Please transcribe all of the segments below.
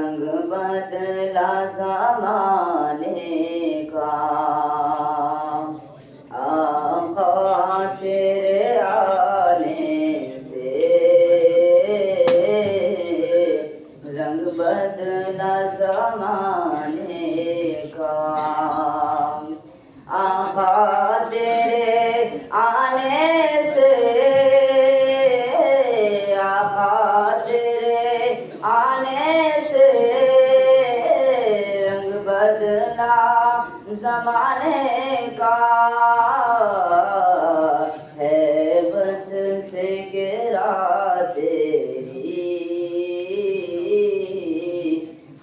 رنگ بدلا زمانے کا آقا تیرے آنے سے رنگ بدلا زمانے کا آقا تیرے آنے سے آقا تیرے آنے سے رنگ بدلا زمانے کا ہیبت سے گرا تیری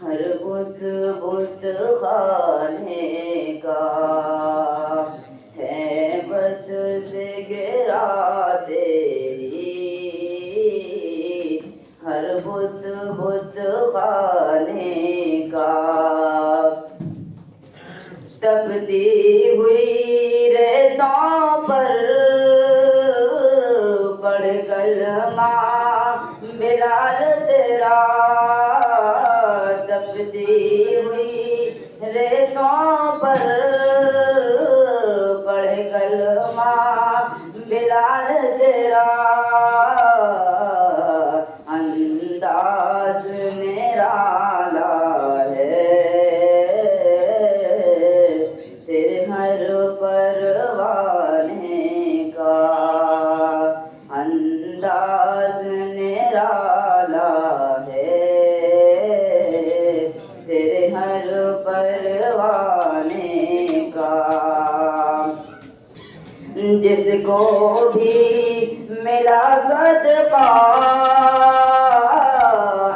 ہر بت بت خانے کا ہیبت سے گرا تیری ہر بت بت خانے کا تپتی ہوئی ریتوں پر پڑ کلمہ بلال تیرا تپتی ہوئی ریتوں پر پڑ کلمہ بلال تیرا انداز نرالا ہے تیرے ہر پروانے کا انداز نرالا ہے تیرے ہر پروانے کا جس کو بھی ملا صدقہ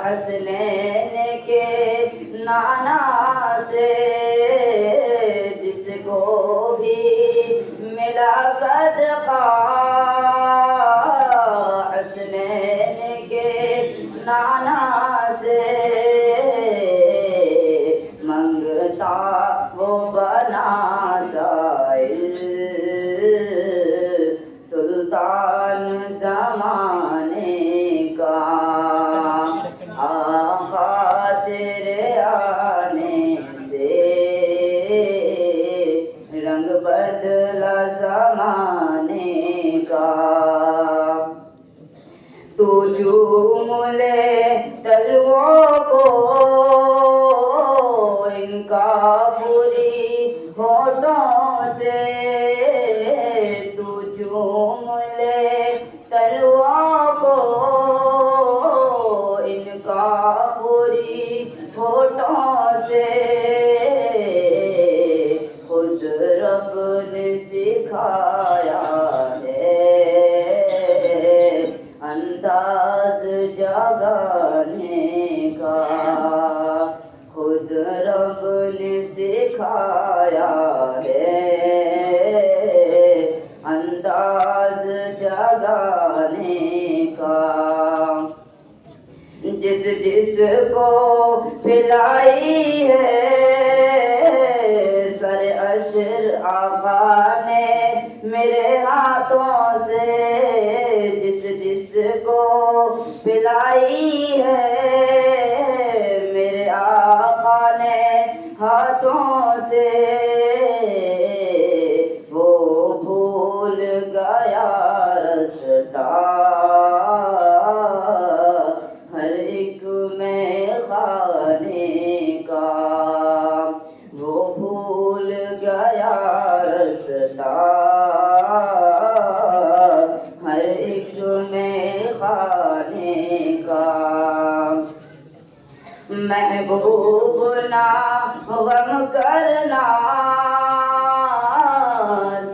حسنین کے نانا سے جس کو بھی ملا صدقہ حسنین کے نانا سے منگتا وہ بنا سائل سلطان زمانے کا آقا تیرے آنے سے رنگ بدلا زمانے کا تو چوم لے تلووں کو ان کا پوری ہونٹوں سے تو چوم لے تلووں کو ان کا پوری ہونٹوں سے خود رب نے سکھایا ہے انداز جگانے کا خود رب نے سکھایا ہے انداز جگانے کا جس جس کو پلائی ہے سر عشر آقا نے میرے ہاتھوں سے جس جس کو پلائی ہے میرے آقا نے ہاتھوں سے وہ بھول گیا رستا ہر ایک میں خانے کا وہ بھول گیا رستا ہر ایک میں خانے کا محبوب نا غم کرنا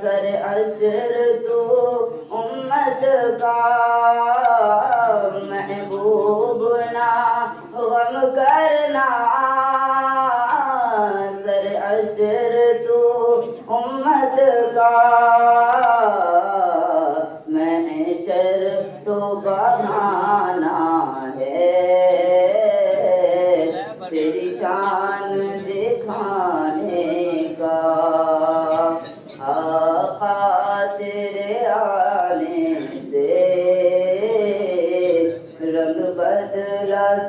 سر عشر تو امت کا محبوب نا غم کرنا سر عشر تو امت کا محشر تو بنانا ہے تیری شان دکھانے کا آقا تیرے آنے سے رنگ بدلا